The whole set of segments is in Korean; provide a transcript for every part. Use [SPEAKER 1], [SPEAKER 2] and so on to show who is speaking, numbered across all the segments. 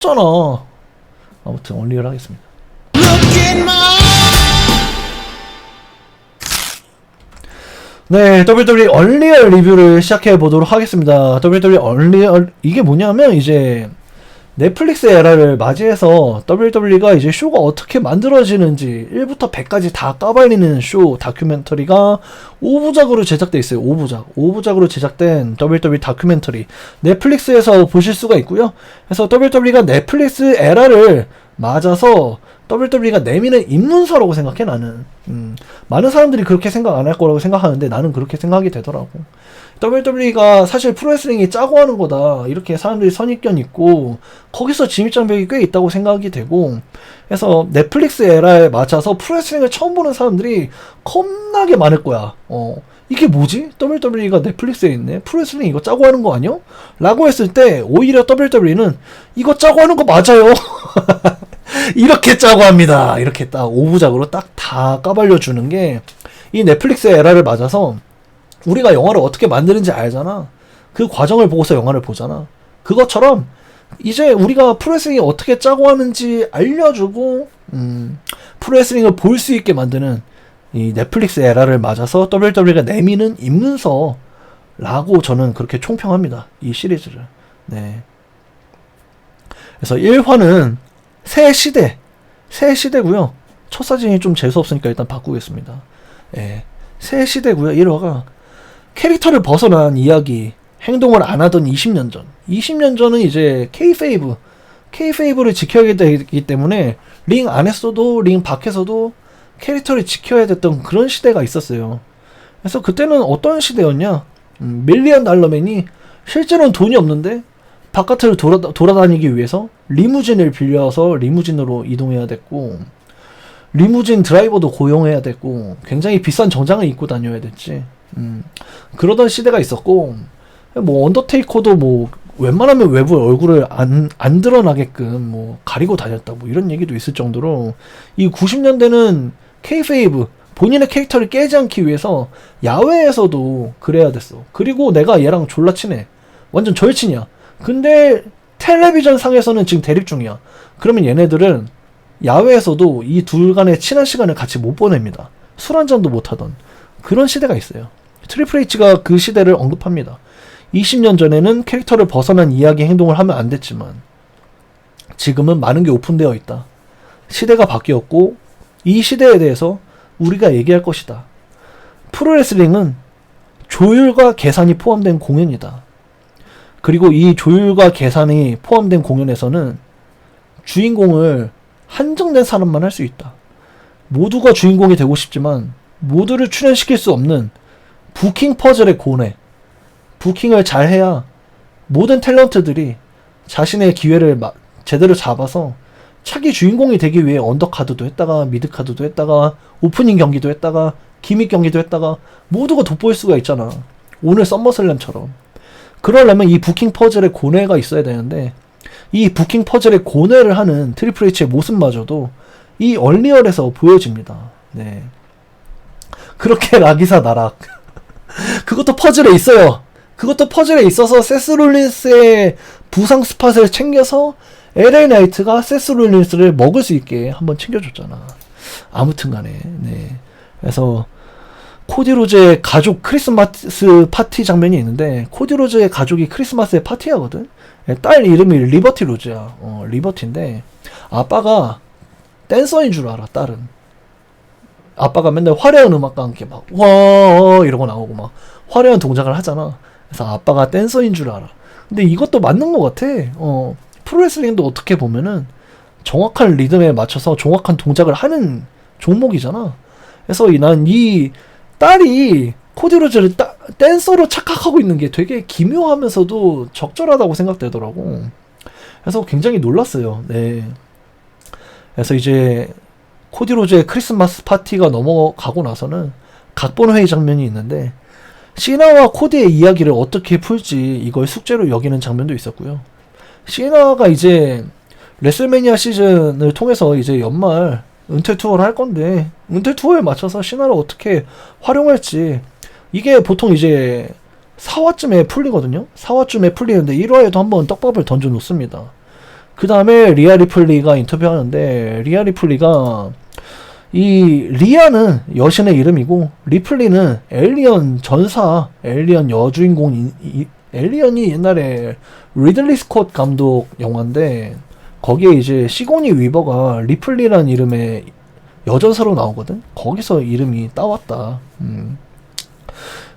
[SPEAKER 1] 잖아. 아무튼 얼리얼 하겠습니다. 네, WWE 얼리얼 리뷰를 시작해 보도록 하겠습니다. WWE 얼리얼, 이게 뭐냐면 이제 넷플릭스 에라를 맞이해서 WWE가 이제 쇼가 어떻게 만들어지는지 1부터 100까지 다 까발리는 쇼 다큐멘터리가 5부작으로 제작돼 있어요. 5부작으로 제작된 WWE 다큐멘터리 넷플릭스에서 보실 수가 있고요. 그래서 WWE가 넷플릭스 에라를 맞아서 WWE가 내미는 입문서라고 생각해. 나는 많은 사람들이 그렇게 생각 안 할 거라고 생각하는데 나는 그렇게 생각이 되더라고. WWE가 사실 프로레슬링이 짜고 하는 거다, 이렇게 사람들이 선입견 있고 거기서 진입장벽이 꽤 있다고 생각이 되고, 그래서 넷플릭스 에라에 맞춰서 프로레슬링을 처음 보는 사람들이 겁나게 많을 거야. 이게 뭐지? WWE가 넷플릭스에 있네? 프로레슬링 이거 짜고 하는 거 아니야? 라고 했을 때 오히려 WWE는 이거 짜고 하는 거 맞아요. 이렇게 짜고 합니다. 이렇게 딱 5부작으로 딱 다 까발려 주는 게 이 넷플릭스 에라를 맞아서 우리가 영화를 어떻게 만드는지 알잖아. 그 과정을 보고서 영화를 보잖아. 그것처럼 이제 우리가 프로레슬링이 어떻게 짜고 하는지 알려주고 프로레슬링을 볼 수 있게 만드는 이 넷플릭스 에라를 맞아서 WWE가 내미는 입문서라고 저는 그렇게 총평합니다. 이 시리즈를. 네. 그래서 1화는 새 시대고요. 첫 사진이 좀 재수없으니까 일단 바꾸겠습니다. 예. 새 시대고요. 1화가 캐릭터를 벗어난 이야기, 행동을 안 하던 20년 전. 20년 전은 이제 K페이브를 지켜야 되기 때문에 링 안에서도 링 밖에서도 캐릭터를 지켜야 됐던 그런 시대가 있었어요. 그래서 그때는 어떤 시대였냐? 밀리언 달러맨이 실제로는 돈이 없는데 바깥을 돌아다니기 위해서 리무진을 빌려서 리무진으로 이동해야 됐고, 리무진 드라이버도 고용해야 됐고, 굉장히 비싼 정장을 입고 다녀야 됐지. 그러던 시대가 있었고, 뭐 언더테이커도 뭐 웬만하면 외부 얼굴을 안 드러나게끔 뭐 가리고 다녔다, 뭐 이런 얘기도 있을 정도로 이 90년대는 K페이브, 본인의 캐릭터를 깨지 않기 위해서 야외에서도 그래야 됐어. 그리고 내가 얘랑 졸라 친해, 완전 절친이야. 근데 텔레비전 상에서는 지금 대립 중이야. 그러면 얘네들은 야외에서도 이 둘 간의 친한 시간을 같이 못 보냅니다. 술 한잔도 못 하던 그런 시대가 있어요. 트리플 H가 그 시대를 언급합니다. 20년 전에는 캐릭터를 벗어난 이야기, 행동을 하면 안 됐지만 지금은 많은 게 오픈되어 있다. 시대가 바뀌었고 이 시대에 대해서 우리가 얘기할 것이다. 프로레슬링은 조율과 계산이 포함된 공연이다. 그리고 이 조율과 계산이 포함된 공연에서는 주인공을 한정된 사람만 할 수 있다. 모두가 주인공이 되고 싶지만 모두를 출연시킬 수 없는 부킹 퍼즐의 고뇌. 부킹을 잘 해야 모든 탤런트들이 자신의 기회를 제대로 잡아서 차기 주인공이 되기 위해 언더카드도 했다가 미드카드도 했다가 오프닝 경기도 했다가 기믹 경기도 했다가 모두가 돋보일 수가 있잖아. 오늘 썸머슬램처럼. 그러려면 이 부킹 퍼즐의 고뇌가 있어야 되는데 이 부킹 퍼즐의 고뇌를 하는 트리플 H의 모습마저도 이 얼리얼에서 보여집니다. 네. 그렇게 라기사 나락. 그것도 퍼즐에 있어요. 그것도 퍼즐에 있어서 세스 롤린스의 부상 스팟을 챙겨서 LA 나이트가 세스 롤린스를 먹을 수 있게 한번 챙겨줬잖아. 아무튼 간에. 네. 그래서 코디 로즈의 가족 크리스마스 파티 장면이 있는데, 코디 로즈의 가족이 크리스마스에 파티하거든. 딸 이름이 리버티 로즈야. 리버티인데 아빠가 댄서인 줄 알아. 딸은 아빠가 맨날 화려한 음악과 함께 막 와 이러고 나오고 막 화려한 동작을 하잖아. 그래서 아빠가 댄서인 줄 알아. 근데 이것도 맞는 것 같아. 프로레슬링도 어떻게 보면은 정확한 리듬에 맞춰서 정확한 동작을 하는 종목이잖아. 그래서 난 이 딸이 코디 로즈를 댄서로 착각하고 있는 게 되게 기묘하면서도 적절하다고 생각되더라고. 그래서 굉장히 놀랐어요. 네. 그래서 이제 코디 로즈의 크리스마스 파티가 넘어가고 나서는 각본 회의 장면이 있는데 시나와 코디의 이야기를 어떻게 풀지 이걸 숙제로 여기는 장면도 있었고요. 시나가 이제 레슬매니아 시즌을 통해서 이제 연말 은퇴 투어를 할 건데 은퇴 투어에 맞춰서 시나를 어떻게 활용할지, 이게 보통 이제 4화쯤에 풀리거든요. 4화쯤에 풀리는데 1화에도 한번 떡밥을 던져 놓습니다. 그 다음에 리아 리플리가 인터뷰하는데, 리아 리플리가 이 리아는 여신의 이름이고 리플리는 에일리언 전사, 에일리언 여주인공, 에일리언이 옛날에 리들리 스콧 감독 영화인데 거기에 이제 시고니 위버가 리플리라는 이름의 여전사로 나오거든. 거기서 이름이 따왔다.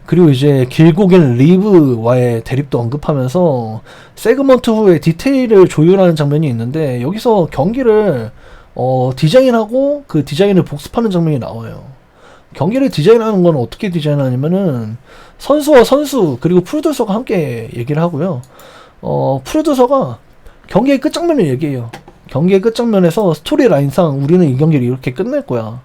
[SPEAKER 1] 그리고 이제 길고 긴 리브와의 대립도 언급하면서 세그먼트 후에 디테일을 조율하는 장면이 있는데 여기서 경기를 디자인하고 그 디자인을 복습하는 장면이 나와요. 경기를 디자인하는 건 어떻게 디자인하냐면은 선수와 선수 그리고 프로듀서가 함께 얘기를 하고요. 프로듀서가 경기의 끝장면을 얘기해요. 경기의 끝장면에서 스토리 라인상 우리는 이 경기를 이렇게 끝낼 거야.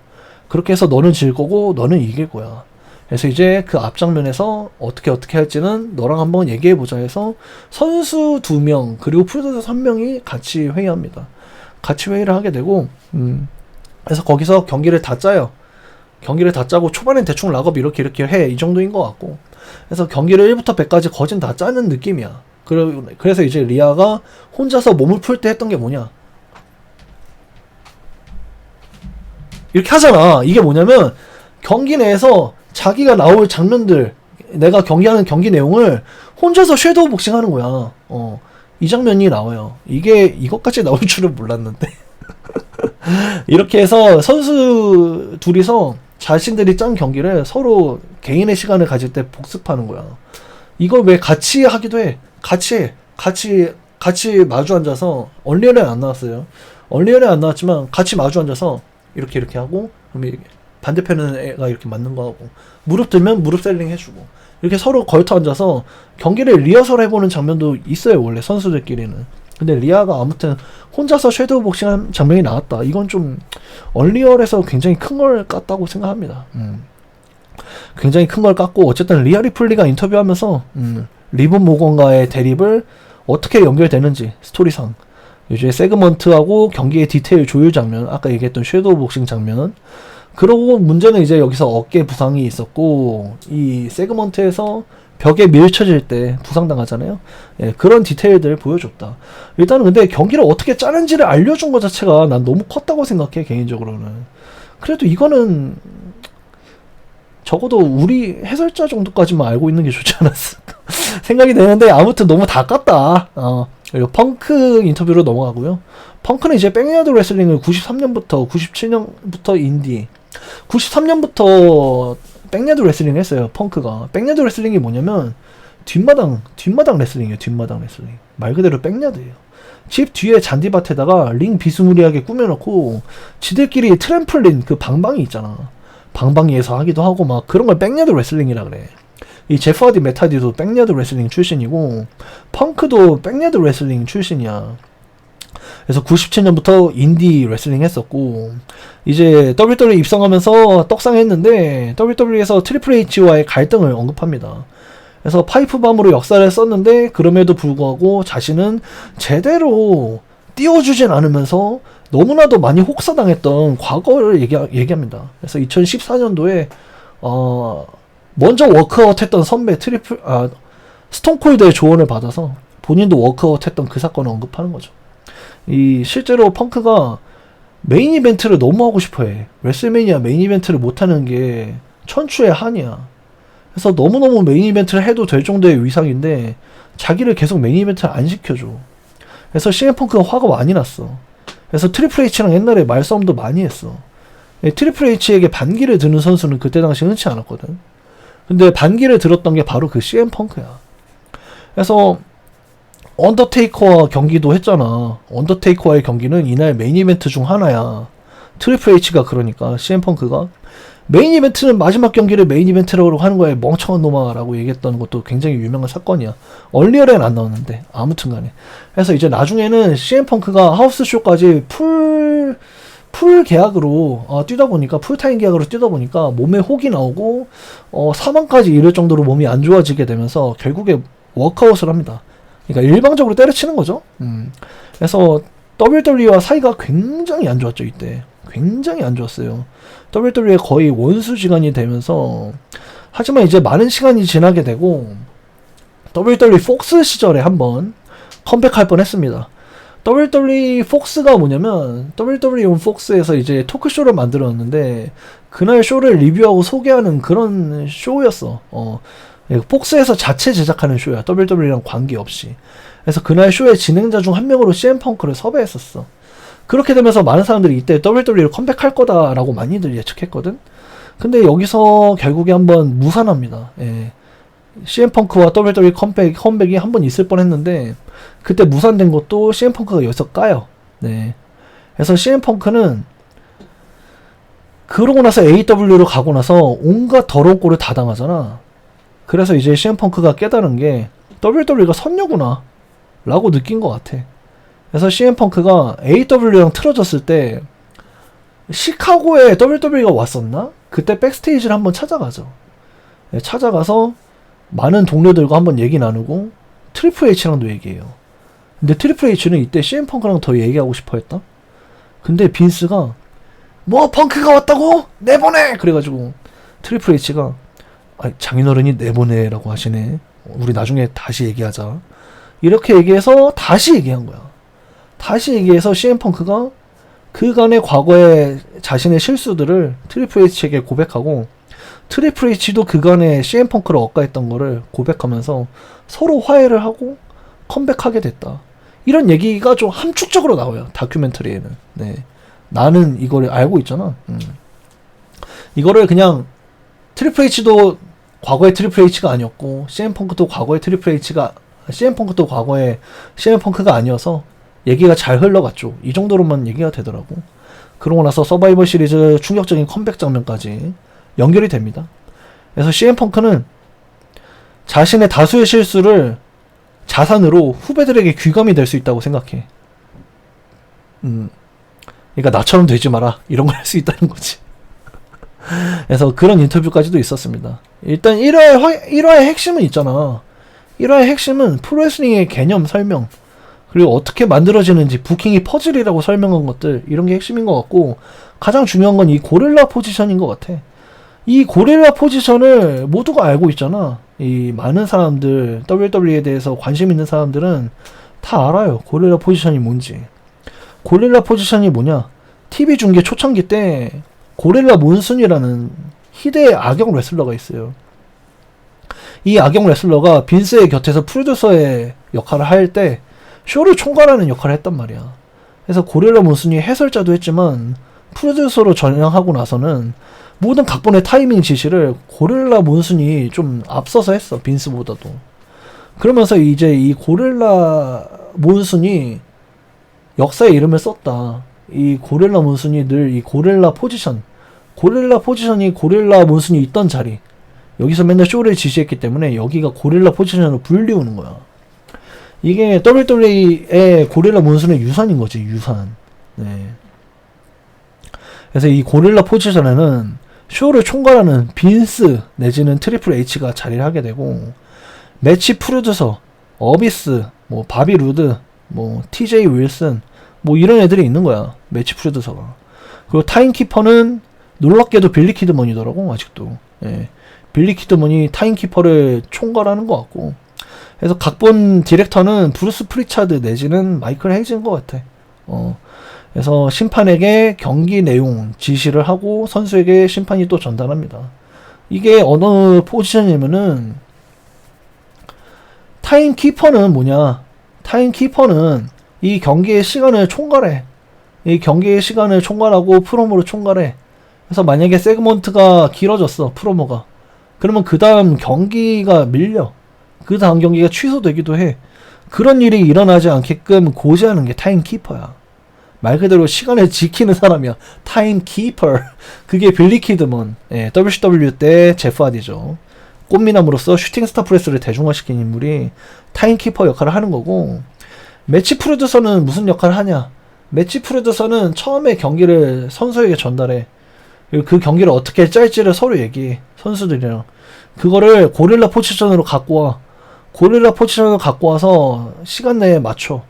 [SPEAKER 1] 그렇게 해서 너는 질 거고 너는 이길 거야. 그래서 이제 그 앞장면에서 어떻게 할지는 너랑 한번 얘기해보자 해서 선수 2명 그리고 프로듀서 1명이 같이 회의합니다. 같이 회의를 하게 되고 그래서 거기서 경기를 다 짜요. 경기를 다 짜고 초반엔 대충 락업 이렇게 해. 이 정도인 것 같고. 그래서 경기를 1부터 100까지 거진 다 짜는 느낌이야. 그래서 이제 리아가 혼자서 몸을 풀 때 했던 게 뭐냐. 이렇게 하잖아. 이게 뭐냐면 경기 내에서 자기가 나올 장면들, 내가 경기하는 경기 내용을 혼자서 섀도우 복싱 하는 거야. 이 장면이 나와요. 이것까지 나올 줄은 몰랐는데. 이렇게 해서 선수 둘이서 자신들이 짠 경기를 서로 개인의 시간을 가질 때 복습하는 거야. 이걸 왜 같이 하기도 해. 같이 마주 앉아서, 얼리언에 안 나왔어요. 얼리언에 안 나왔지만 같이 마주 앉아서 이렇게 하고, 그러면 반대편은 애가 이렇게 맞는 거 하고, 무릎 들면 무릎 셀링 해주고, 이렇게 서로 걸터 앉아서 경기를 리허설 해보는 장면도 있어요, 원래 선수들끼리는. 근데 리아가 아무튼 혼자서 섀도우 복싱한 장면이 나왔다. 이건 좀 얼리얼에서 굉장히 큰 걸 깠다고 생각합니다. 굉장히 큰 걸 깠고, 어쨌든 리아 리플리가 인터뷰하면서 리브 모건과의 대립을 어떻게 연결되는지 스토리상 이제 세그먼트하고 경기의 디테일 조율 장면, 아까 얘기했던 섀도우 복싱 장면, 그러고 문제는 이제 여기서 어깨 부상이 있었고 이 세그먼트에서 벽에 밀쳐질 때 부상당하잖아요. 예, 그런 디테일들을 보여줬다. 일단은 근데 경기를 어떻게 짜는지를 알려준 것 자체가 난 너무 컸다고 생각해, 개인적으로는. 그래도 이거는 적어도 우리 해설자 정도까지만 알고 있는 게 좋지 않았을까 생각이 되는데, 아무튼 너무 다 깠다. 그리고 펑크 인터뷰로 넘어가고요. 펑크는 이제 백야드 레슬링을 93년부터 97년부터 인디, 93년부터 백야드 레슬링 했어요. 펑크가. 백야드 레슬링이 뭐냐면 뒷마당 레슬링이에요. 뒷마당 레슬링. 말 그대로 백야드예요. 집 뒤에 잔디밭에다가 링 비스무리하게 꾸며놓고 지들끼리 트램플린 그 방방이 있잖아. 방방이에서 하기도 하고 막 그런 걸 백야드 레슬링이라 그래. 이 제프 하디 메타디도 백야드 레슬링 출신이고 펑크도 백야드 레슬링 출신이야. 그래서 97년부터 인디 레슬링 했었고, 이제 WWE 입성하면서 떡상했는데 WWE에서 트리플 H와의 갈등을 언급합니다. 그래서 파이프밤으로 역사를 썼는데 그럼에도 불구하고 자신은 제대로 띄워주진 않으면서 너무나도 많이 혹사당했던 과거를 얘기합니다. 그래서 2014년도에 먼저 워크아웃 했던 선배 스톤콜드의 조언을 받아서 본인도 워크아웃 했던 그 사건을 언급하는 거죠. 실제로 펑크가 메인 이벤트를 너무 하고 싶어 해. 레슬매니아 메인 이벤트를 못하는 게 천추의 한이야. 그래서 너무너무 메인 이벤트를 해도 될 정도의 위상인데 자기를 계속 메인 이벤트를 안 시켜줘. 그래서 CM 펑크가 화가 많이 났어. 그래서 트리플 H랑 옛날에 말싸움도 많이 했어. 트리플 H에게 반기를 드는 선수는 그때 당시 흔치 않았거든. 근데 반기를 들었던 게 바로 그 CM 펑크야. 그래서 언더테이커와 경기도 했잖아. 언더테이커와의 경기는 이날 메인 이벤트 중 하나야. 트리플 H가 그러니까 CM 펑크가 메인 이벤트는 마지막 경기를 메인 이벤트라고 하는 거야, 멍청한 놈아 라고 얘기했던 것도 굉장히 유명한 사건이야. 얼리얼엔 안 나왔는데 아무튼 간에. 그래서 이제 나중에는 CM 펑크가 하우스쇼까지 풀 계약으로 뛰다 보니까, 풀타임 계약으로 뛰다 보니까 몸에 혹이 나오고 사망까지 이를 정도로 몸이 안 좋아지게 되면서 결국에 워크아웃을 합니다. 그러니까 일방적으로 때려치는 거죠. 그래서 WWE와 사이가 굉장히 안 좋았죠. 이때 굉장히 안 좋았어요. WWE 거의 원수지간이 되면서, 하지만 이제 많은 시간이 지나게 되고 WWE 폭스 시절에 한번 컴백할 뻔했습니다. WWE 폭스가 뭐냐면 WWE 온 폭스에서 이제 토크쇼를 만들었는데 그날 쇼를 리뷰하고 소개하는 그런 쇼였어. 폭스에서 자체 제작하는 쇼야. WWE랑 관계없이. 그래서 그날 쇼의 진행자 중 한 명으로 CM 펑크를 섭외했었어. 그렇게 되면서 많은 사람들이 이때 WWE를 컴백할 거다라고 많이들 예측했거든. 근데 여기서 결국에 한번 무산합니다. 예. CM 펑크와 WWE 컴백이 한 번 있을 뻔했는데 그때 무산된 것도 CM 펑크가 여기서 까요. 네. 그래서 CM 펑크는 그러고 나서 AEW로 가고 나서 온갖 더러운 꼴을 다 당하잖아. 그래서 이제 CM 펑크가 깨달은 게 WWE가 선녀구나 라고 느낀 것 같아. 그래서 CM 펑크가 AEW랑 틀어졌을 때 시카고에 WWE가 왔었나? 그때 백스테이지를 한번 찾아가죠. 네, 찾아가서 많은 동료들과 한번 얘기 나누고 트리플 H랑도 얘기해요. 근데 트리플 H는 이때 CM 펑크랑 더 얘기하고 싶어 했다? 근데 빈스가 뭐 펑크가 왔다고? 내보내! 그래가지고 트리플 H가 장인어른이 내보내라고 하시네. 우리 나중에 다시 얘기하자. 이렇게 얘기해서 다시 얘기한 거야. 다시 얘기해서 CM 펑크가 그간의 과거의 자신의 실수들을 트리플 H에게 고백하고 트리플 H도 그간의 CM 펑크를 억까했던 거를 고백하면서 서로 화해를 하고 컴백하게 됐다. 이런 얘기가 좀 함축적으로 나와요. 다큐멘터리에는. 네. 나는 이거를 알고 있잖아. 이거를 그냥 트리플 H도 과거의 트리플 H가 아니었고 CM 펑크도 과거의 CM 펑크도 과거의 CM 펑크가 아니어서 얘기가 잘 흘러갔죠. 이 정도로만 얘기가 되더라고. 그러고 나서 서바이벌 시리즈 충격적인 컴백 장면까지 연결이 됩니다. 그래서 CM 펑크는 자신의 다수의 실수를 자산으로 후배들에게 귀감이 될 수 있다고 생각해. 그러니까 나처럼 되지 마라 이런 걸 할 수 있다는 거지. 그래서 그런 인터뷰까지도 있었습니다. 일단 1화의 핵심은 있잖아. 1화의 핵심은 프로레슬링의 개념 설명, 그리고 어떻게 만들어지는지 부킹이 퍼즐이라고 설명한 것들, 이런 게 핵심인 것 같고, 가장 중요한 건 이 고릴라 포지션인 것 같아. 이 고릴라 포지션을 모두가 알고 있잖아. 이 많은 사람들, WWE에 대해서 관심 있는 사람들은 다 알아요. 고릴라 포지션이 뭔지. 고릴라 포지션이 뭐냐? TV 중계 초창기 때 고릴라 몬순이라는 희대의 악역 레슬러가 있어요. 이 악역 레슬러가 빈스의 곁에서 프로듀서의 역할을 할 때 쇼를 총괄하는 역할을 했단 말이야. 그래서 고릴라 몬순이 해설자도 했지만 프로듀서로 전향하고 나서는 모든 각본의 타이밍 지시를 고릴라 몬순이 좀 앞서서 했어. 빈스보다도. 그러면서 이제 이 고릴라 몬순이 역사에 이름을 썼다. 이 고릴라 몬순이 늘 이 고릴라 포지션이 고릴라 몬순이 있던 자리, 여기서 맨날 쇼를 지시했기 때문에 여기가 고릴라 포지션으로 불리우는 거야. 이게 WWE의 고릴라 몬순의 유산인 거지, 유산. 네. 그래서 이 고릴라 포지션에는 쇼를 총괄하는 빈스 내지는 트리플 H가 자리를 하게 되고, 매치 프로듀서, 어비스, 뭐 바비 루드, 뭐 TJ 윌슨, 뭐 이런 애들이 있는 거야. 매치 프로듀서가. 그리고 타임키퍼는 놀랍게도 빌리 키드먼이더라고, 아직도. 예. 빌리 키드먼이 타임키퍼를 총괄하는 것 같고. 그래서 각본 디렉터는 브루스 프리차드 내지는 마이클 헤이즈인 것 같아. 그래서 심판에게 경기 내용 지시를 하고 선수에게 심판이 또 전달합니다. 이게 어느 포지션이면은, 타임키퍼는 뭐냐? 타임키퍼는 이 경기의 시간을 총괄해. 이 경기의 시간을 총괄하고 프로모를 총괄해. 그래서 만약에 세그먼트가 길어졌어, 프로모가. 그러면 그 다음 경기가 밀려. 그 다음 경기가 취소되기도 해. 그런 일이 일어나지 않게끔 고지하는 게 타임키퍼야. 말 그대로 시간을 지키는 사람이야. 타임키퍼. 그게 빌리 키드먼. 예, WCW 때 제프 하디죠. 꽃미남으로서 슈팅스타 프레스를 대중화시킨 인물이 타임키퍼 역할을 하는 거고, 매치 프로듀서는 무슨 역할을 하냐? 매치 프로듀서는 처음에 경기를 선수에게 전달해. 그리고 그 경기를 어떻게 짤지를 서로 얘기해. 선수들이랑. 그거를 고릴라 포지션으로 갖고 와. 고릴라 포지션을 갖고 와서 시간 내에 맞춰.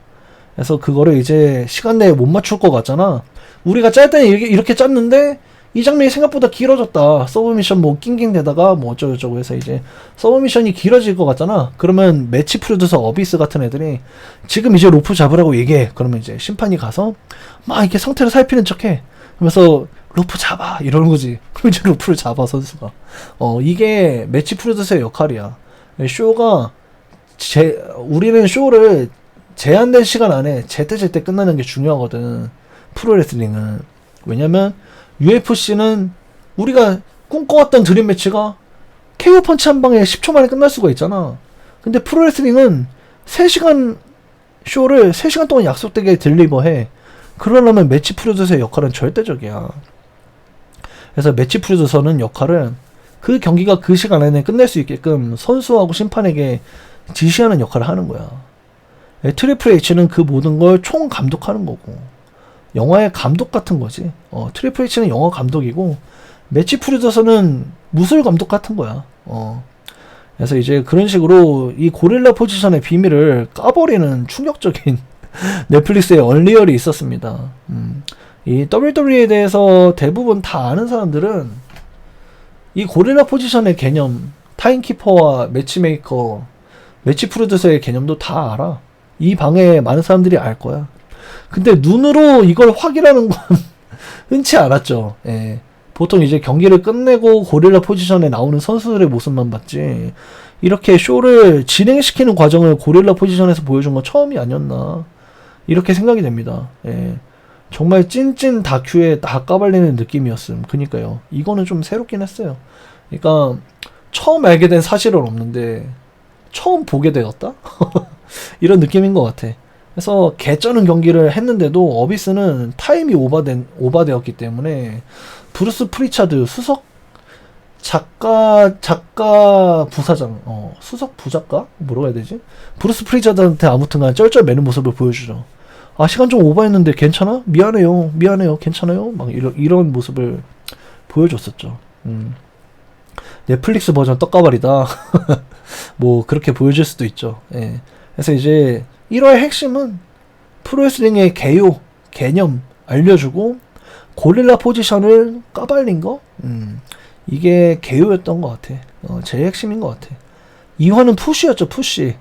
[SPEAKER 1] 그래서 그거를 이제 시간 내에 못 맞출 것 같잖아. 우리가 짤 때는 이렇게 짰는데 이 장면이 생각보다 길어졌다. 서브 미션 뭐 낑낑대다가 뭐 어쩌고저쩌고 해서 이제 서브 미션이 길어질 것 같잖아. 그러면 매치 프로듀서 어비스 같은 애들이 지금 이제 로프 잡으라고 얘기해. 그러면 이제 심판이 가서 막 이렇게 상태를 살피는 척해. 그러면서 로프 잡아 이러는 거지. 그럼 이제 로프를 잡아 선수가. 이게 매치 프로듀서의 역할이야. 쇼가 우리는 쇼를 제한된 시간 안에 제때 끝나는 게 중요하거든. 프로레슬링은. 왜냐면 UFC는 우리가 꿈꿔왔던 드림 매치가 KO 펀치 한 방에 10초 만에 끝날 수가 있잖아. 근데 프로레슬링은 3시간 쇼를 3시간 동안 약속되게 딜리버해. 그러려면 매치 프로듀서의 역할은 절대적이야. 그래서 매치 프로듀서는 역할을 그 경기가 그 시간 안에 끝낼 수 있게끔 선수하고 심판에게 지시하는 역할을 하는 거야. 트리플 H는 그 모든 걸 총 감독하는 거고, 영화의 감독 같은 거지. 트리플 H는 영화 감독이고, 매치 프로듀서는 무술 감독 같은 거야. 그래서 이제 그런 식으로 이 고릴라 포지션의 비밀을 까버리는 충격적인 넷플릭스의 얼리얼이 있었습니다. 이 WWE에 대해서 대부분 다 아는 사람들은 이 고릴라 포지션의 개념, 타임키퍼와 매치메이커, 매치 프로듀서의 개념도 다 알아. 이 방에 많은 사람들이 알 거야. 근데 눈으로 이걸 확인하는 건 흔치 않았죠. 예. 보통 이제 경기를 끝내고 고릴라 포지션에 나오는 선수들의 모습만 봤지, 이렇게 쇼를 진행시키는 과정을 고릴라 포지션에서 보여준 건 처음이 아니었나, 이렇게 생각이 됩니다. 예. 정말 찐찐 다큐에 다 까발리는 느낌이었음. 그니까요. 이거는 좀 새롭긴 했어요. 그러니까 처음 알게 된 사실은 없는데 처음 보게 되었다? 이런 느낌인 것 같아. 그래서 개쩌는 경기를 했는데도 어비스는 타임이 오버되었기 때문에 브루스 프리차드 수석 작가 부사장, 수석 부작가? 뭐라고 해야 되지? 브루스 프리차드한테 아무튼간 쩔쩔 매는 모습을 보여주죠. 아, 시간 좀 오버했는데 괜찮아? 미안해요, 괜찮아요? 막 이런 모습을 보여줬었죠. 넷플릭스 버전 떡가발이다. 뭐 그렇게 보여줄 수도 있죠. 예. 그래서 이제 1화의 핵심은 프로레슬링의 개념 알려주고 고릴라 포지션을 까발린 거, 이게 개요였던 것 같아. 제일 핵심인 것 같아. 2화는 푸시였죠. 푸시.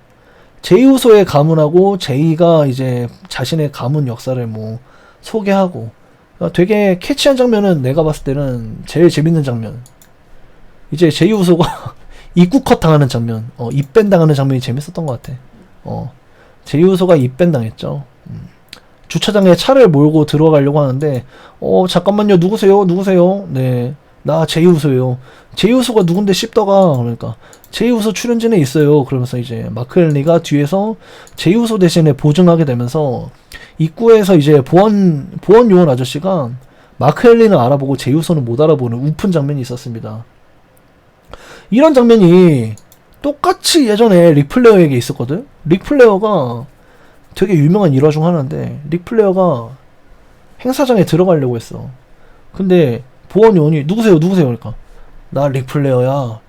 [SPEAKER 1] 제이 우소의 가문하고 제이가 이제 자신의 가문 역사를 뭐 소개하고, 되게 캐치한 장면은 내가 봤을 때는 제일 재밌는 장면. 이제 제이 우소가 입구컷 당하는 장면, 입밴 당하는 장면이 재밌었던 것 같아. 제이 우소가 입밴 당했죠. 주차장에 차를 몰고 들어가려고 하는데, 잠깐만요, 누구세요? 네, 나 제이 우소예요. 제이 우소가 누군데 씹더가. 그러니까 제이 우소 출연진에 있어요. 그러면서 이제 마크 헨리가 뒤에서 제이 우소 대신에 보증하게 되면서 입구에서 이제 보안 요원 아저씨가 마크 헨리는 알아보고 제이 우소는 못 알아보는 우픈 장면이 있었습니다. 이런 장면이 똑같이 예전에 릭 플레어에게 있었거든. 릭 플레어가 되게 유명한 일화 중 하나인데, 릭 플레어가 행사장에 들어가려고 했어. 근데 보안 요원이 누구세요? 그러니까 나 릭 플레어야.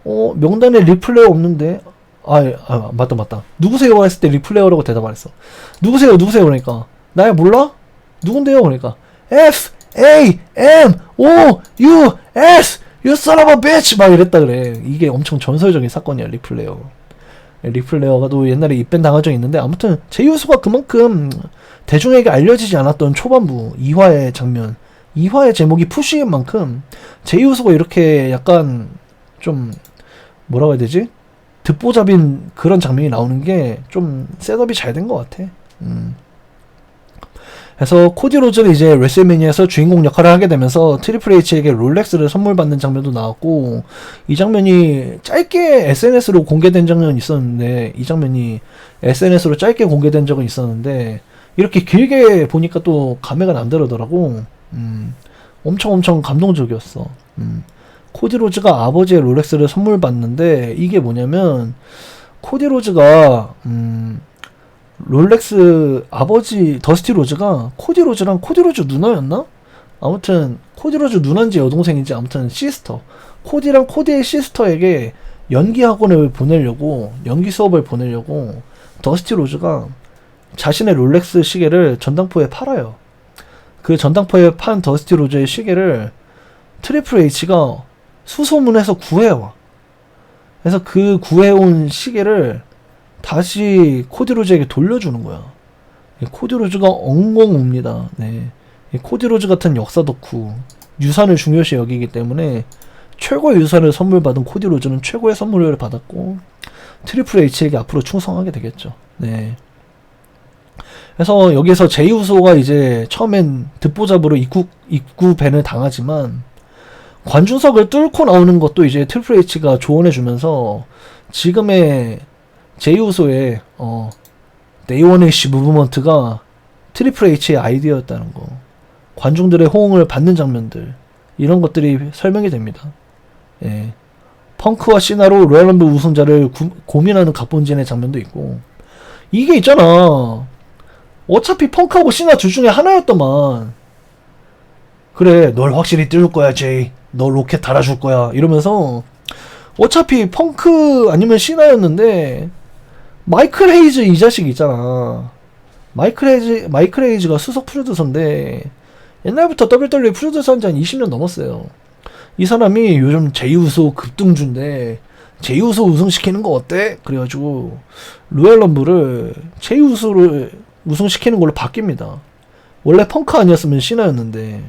[SPEAKER 1] 명단에 릭 플레어 없는데. 맞다. 누구세요? 했을 때 릭 플레어라고 대답 안 했어. 누구세요? 그러니까 나야 몰라? 누군데요? 그러니까 FAMOUS You son of a bitch! 막 이랬다 그래. 이게 엄청 전설적인 사건이야, 릭 플레어. 릭 플레어가 또 옛날에 입밴 당한 적이 있는데, 아무튼 제이 우소가 그만큼 대중에게 알려지지 않았던 초반부 2화의 장면, 2화의 제목이 푸시인 만큼 제이 우소가 이렇게 약간 좀 뭐라고 해야 되지? 듣보잡인 그런 장면이 나오는 게 좀 셋업이 잘 된 것 같아. 그래서 코디 로즈는 이제 레슬매니아에서 주인공 역할을 하게 되면서 트리플 H에게 롤렉스를 선물 받는 장면도 나왔고, 이 장면이 짧게 SNS로 공개된 장면이 있었는데, 이 장면이 SNS로 짧게 공개된 적은 있었는데, 이렇게 길게 보니까 또 감회가 남다르더라고. 엄청 감동적이었어. 코디 로즈가 아버지의 롤렉스를 선물 받는데, 이게 뭐냐면 코디 로즈가 롤렉스 아버지 더스티 로즈가 코디 로즈랑 코디 로즈 누나였나? 아무튼 코디 로즈 누나인지 여동생인지, 아무튼 시스터, 코디랑 코디의 시스터에게 연기 학원을 보내려고, 연기 수업을 보내려고 더스티 로즈가 자신의 롤렉스 시계를 전당포에 팔아요. 그 전당포에 판 더스티 로즈의 시계를 트리플 H가 수소문해서 구해와. 그래서 그 구해온 시계를 다시 코디 로즈에게 돌려주는 거야. 코디 로즈가 엉엉 웁니다. 네. 코디 로즈 같은 역사 덕후, 유산을 중요시 여기기 때문에 최고의 유산을 선물 받은 코디 로즈는 최고의 선물을 받았고 트리플 H에게 앞으로 충성하게 되겠죠. 네. 그래서 여기서 제이 우소가 이제 처음엔 듣보잡으로 입구 밴을 당하지만 관중석을 뚫고 나오는 것도 이제 트리플 H가 조언해주면서 지금의 제이 우소의 네이원에이시 무브먼트가 트리플 H의 아이디어였다는 거, 관중들의 호응을 받는 장면들, 이런 것들이 설명이 됩니다. 예. 펑크와 시나로 로얄럼블 우승자를 고민하는 각본진의 장면도 있고, 이게 있잖아. 어차피 펑크하고 시나 둘 중에 하나였더만. 그래, 널 확실히 띄울 거야, 제이. 너 로켓 달아줄 거야. 이러면서 어차피 펑크 아니면 시나였는데 마이클 헤이즈 이 자식 있잖아. 마이클 헤이즈가 수석 프로듀서인데 옛날부터 WWE 프로듀서 한지 한 20년 넘었어요. 이 사람이 요즘 제이우소 급등주인데 제이우소 우승시키는 거 어때? 그래가지고 로얄럼블을 제이우소를 우승시키는 걸로 바뀝니다. 원래 펑크 아니었으면 시나였는데.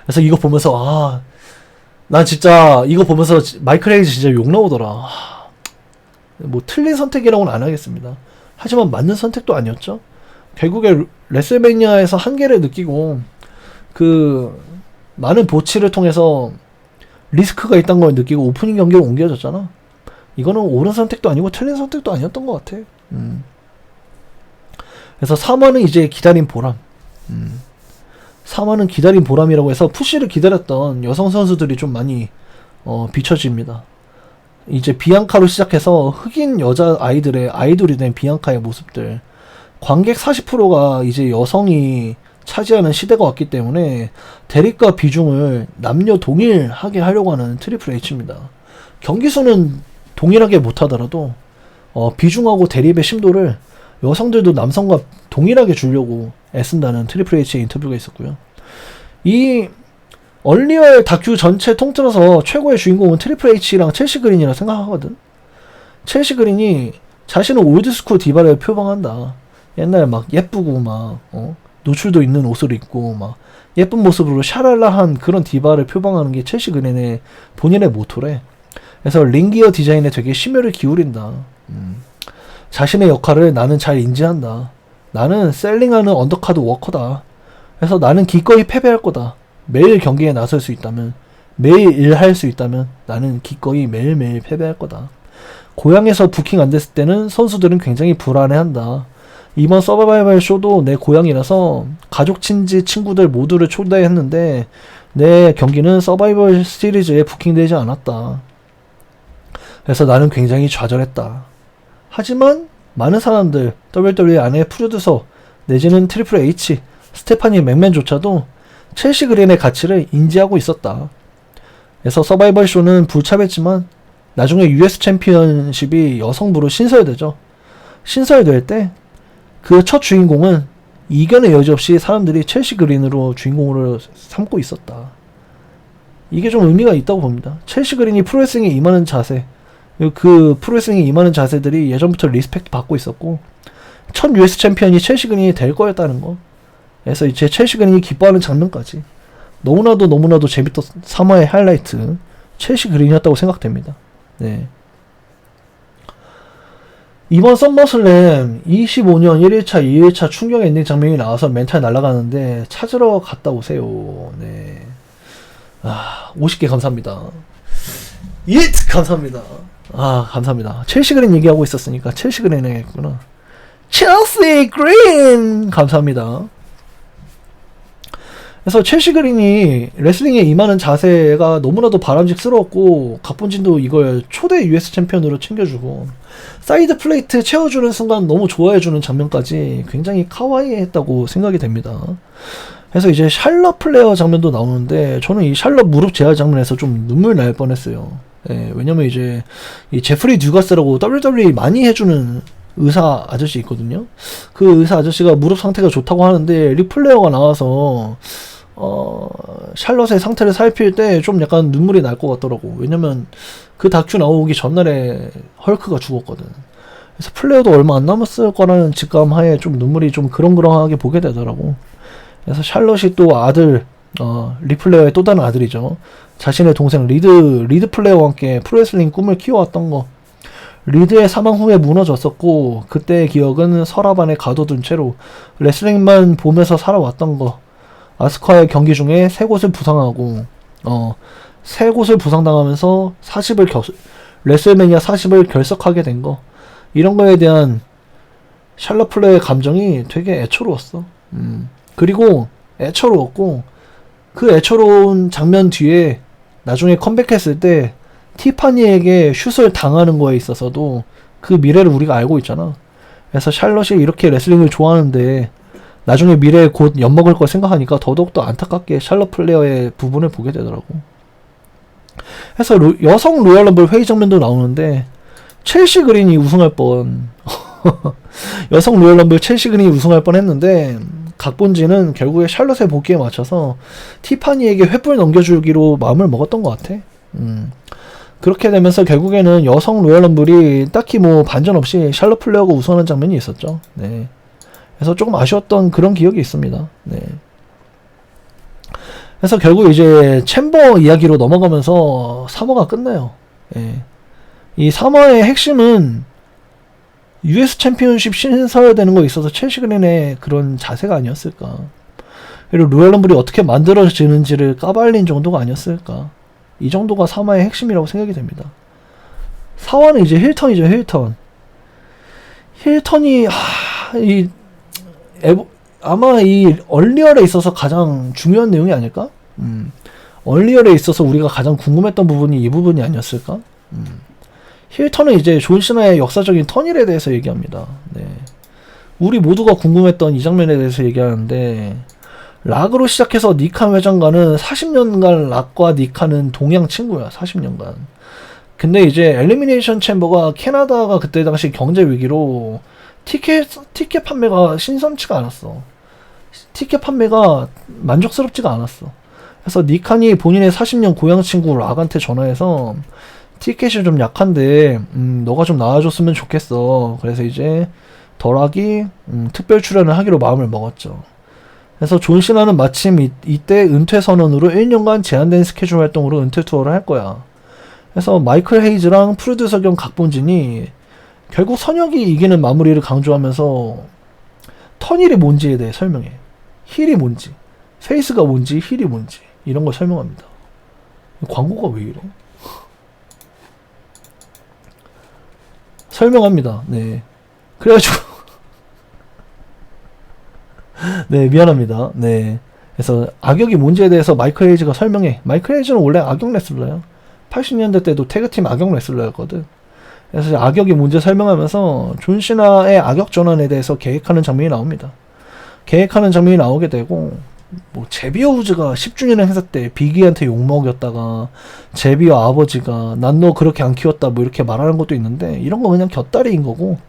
[SPEAKER 1] 그래서 이거 보면서 난 진짜 이거 보면서 마이클 헤이즈 진짜 욕 나오더라. 뭐 틀린 선택이라고는 안 하겠습니다. 하지만 맞는 선택도 아니었죠. 결국에 레슬매니아에서 한계를 느끼고 그 많은 보치를 통해서 리스크가 있다는 걸 느끼고 오프닝 경기로 옮겨졌잖아. 이거는 옳은 선택도 아니고 틀린 선택도 아니었던 것 같아. 그래서 3화는 이제 기다린 보람. 3화는 기다린 보람이라고 해서 푸시를 기다렸던 여성 선수들이 좀 많이 비춰집니다. 이제 비앙카로 시작해서 흑인 여자 아이들의 아이돌이 된 비앙카의 모습들, 관객 40%가 이제 여성이 차지하는 시대가 왔기 때문에 대립과 비중을 남녀 동일하게 하려고 하는 트리플 H입니다. 경기 수는 동일하게 못하더라도 비중하고 대립의 심도를 여성들도 남성과 동일하게 주려고 애쓴다는 트리플 H의 인터뷰가 있었고요. 이 얼리얼 다큐 전체 통틀어서 최고의 주인공은 트리플 H랑 첼시 그린이라 생각하거든. 첼시 그린이 자신은 올드스쿨 디바를 표방한다. 옛날 막 예쁘고 막 노출도 있는 옷을 입고 막 예쁜 모습으로 샤랄라한 그런 디바를 표방하는 게 첼시 그린의 본인의 모토래. 그래서 링기어 디자인에 되게 심혈을 기울인다. 자신의 역할을 나는 잘 인지한다. 나는 셀링하는 언더카드 워커다. 그래서 나는 기꺼이 패배할 거다. 매일 경기에 나설 수 있다면, 매일 일할 수 있다면 나는 기꺼이 매일매일 패배할 거다. 고향에서 부킹 안 됐을 때는 선수들은 굉장히 불안해한다. 이번 서바이벌 쇼도 내 고향이라서 가족, 친지, 친구들 모두를 초대했는데 내 경기는 서바이벌 시리즈에 부킹되지 않았다. 그래서 나는 굉장히 좌절했다. 하지만 많은 사람들, WWE 안에 프로듀서 내지는 트리플 H, 스테파니 맥맨조차도 첼시 그린의 가치를 인지하고 있었다. 그래서 서바이벌 쇼는 불참했지만 나중에 US 챔피언십이 여성부로 신설되죠. 신설될 때 그 첫 주인공은 이견의 여지 없이 사람들이 첼시 그린으로 주인공으로 삼고 있었다. 이게 좀 의미가 있다고 봅니다. 첼시 그린이 프로레슬링에 임하는 자세, 그 프로레슬링에 임하는 자세들이 예전부터 리스펙트 받고 있었고 첫 US 챔피언이 첼시 그린이 될 거였다는 거. 그래서 이제 첼시 그린이 기뻐하는 장면까지 너무나도 재밌던 3화의 하이라이트 첼시 그린이었다고 생각됩니다. 네. 이번 썸머슬램 25년 1일차 2일차 충격 엔딩 장면이 나와서 멘탈 날아가는데 찾으러 갔다 오세요. 네. 50개 감사합니다. 감사합니다. 감사합니다. 첼시 그린 얘기하고 있었으니까 첼시 그린 해야겠구나. 첼시 그린! 감사합니다. 그래서 첼시 그린이 레슬링에 임하는 자세가 너무나도 바람직스러웠고 각본진도 이걸 초대 US 챔피언으로 챙겨주고 사이드 플레이트 채워주는 순간 너무 좋아해주는 장면까지 굉장히 카와이했다고 생각이 됩니다. 그래서 이제 샬럿 플레어 장면도 나오는데 저는 이 샬럿 무릎 제할 장면에서 좀 눈물 날 뻔했어요. 예, 왜냐면 이제 이 제프리 듀가스라고 WWE 많이 해주는 의사 아저씨 있거든요. 그 의사 아저씨가 무릎 상태가 좋다고 하는데 릭 플레어가 나와서 샬럿의 상태를 살필 때 좀 약간 눈물이 날 것 같더라고. 왜냐면 그 다큐 나오기 전날에 헐크가 죽었거든. 그래서 플레이어도 얼마 안 남았을 거라는 직감하에 좀 눈물이 좀 그렁그렁하게 보게 되더라고. 그래서 샬럿이 또 아들, 리플레어의 또 다른 아들이죠. 자신의 동생 리드 플레이어와 함께 프로레슬링 꿈을 키워왔던 거. 리드의 사망 후에 무너졌었고, 그때의 기억은 서랍 안에 가둬둔 채로 레슬링만 보면서 살아왔던 거. 아스카의 경기 중에 3곳을 부상하고, 3곳을 부상당하면서 레슬매니아 40을 결석하게 된 거. 이런 거에 대한 샬럿 플레이의 감정이 되게 애처로웠어. 그리고 애처로웠고, 그 애처로운 장면 뒤에 나중에 컴백했을 때 티파니에게 슛을 당하는 거에 있어서도 그 미래를 우리가 알고 있잖아. 그래서 샬럿이 이렇게 레슬링을 좋아하는데 나중에 미래에 곧 엿먹을 걸 생각하니까 더더욱더 안타깝게 샬럿 플레이어의 부분을 보게 되더라고. 그래서 여성 로얄럼블 회의 장면도 나오는데 첼시 그린이 우승할 뻔 여성 로얄럼블 첼시 그린이 우승할 뻔 했는데 각본진은 결국에 샬럿의 복귀에 맞춰서 티파니에게 횃불 넘겨주기로 마음을 먹었던 것 같아. 그렇게 되면서 결국에는 여성 로얄럼블이 딱히 뭐 반전 없이 샬럿 플레이어가 우승하는 장면이 있었죠. 네. 그래서 조금 아쉬웠던 그런 기억이 있습니다. 네. 그래서 결국 이제 챔버 이야기로 넘어가면서 3화가 끝나요. 네. 이 3화의 핵심은 US 챔피언십 신설되는 거에 있어서 첼시 그린의 그런 자세가 아니었을까. 그리고 로얄럼블이 어떻게 만들어지는지를 까발린 정도가 아니었을까. 이 정도가 3화의 핵심이라고 생각이 됩니다. 4화는 이제 힐턴이죠. 힐턴이 아마 이 얼리얼에 있어서 가장 중요한 내용이 아닐까? 얼리얼에 있어서 우리가 가장 궁금했던 부분이 이 부분이 아니었을까? 힐턴은 이제 존 시나의 역사적인 턴일에 대해서 얘기합니다. 네. 우리 모두가 궁금했던 이 장면에 대해서 얘기하는데, 락으로 시작해서 니칸 회장과는 40년간 락과 니칸은 동양 친구야. 40년간. 근데 이제 엘리미네이션 챔버가 캐나다가 그때 당시 경제 위기로 티켓 판매가 신선치가 않았어. 티켓 판매가 만족스럽지가 않았어. 그래서 니칸이 본인의 40년 고향 친구 락한테 전화해서 티켓이 좀 약한데 너가 좀 나와줬으면 좋겠어. 그래서 이제 덜락이 특별 출연을 하기로 마음을 먹었죠. 그래서 존 시나는 마침 이때 은퇴 선언으로 1년간 제한된 스케줄 활동으로 은퇴 투어를 할 거야. 그래서 마이클 헤이즈랑 프로듀서 겸 각본진이 결국 선역이 이기는 마무리를 강조하면서 턴힐이 뭔지에 대해 설명해. 힐이 뭔지, 페이스가 뭔지, 힐이 뭔지 이런 걸 설명합니다. 광고가 왜 이래? 설명합니다. 네. 그래가지고 네, 미안합니다. 네. 그래서 악역이 뭔지에 대해서 마이클 헤이즈가 설명해. 마이클 헤이즈는 원래 악역 레슬러야. 80년대 때도 태그팀 악역 레슬러였거든. 그래서 악역이 뭔지 설명하면서 존 시나의 악역 전환에 대해서 계획하는 장면이 나옵니다. 계획하는 장면이 나오게 되고, 뭐 제비어 우즈가 10주년 행사 때 비기한테 욕먹였다가 제비어 아버지가 난 너 그렇게 안 키웠다 뭐 이렇게 말하는 것도 있는데, 이런 거 그냥 곁다리인 거고,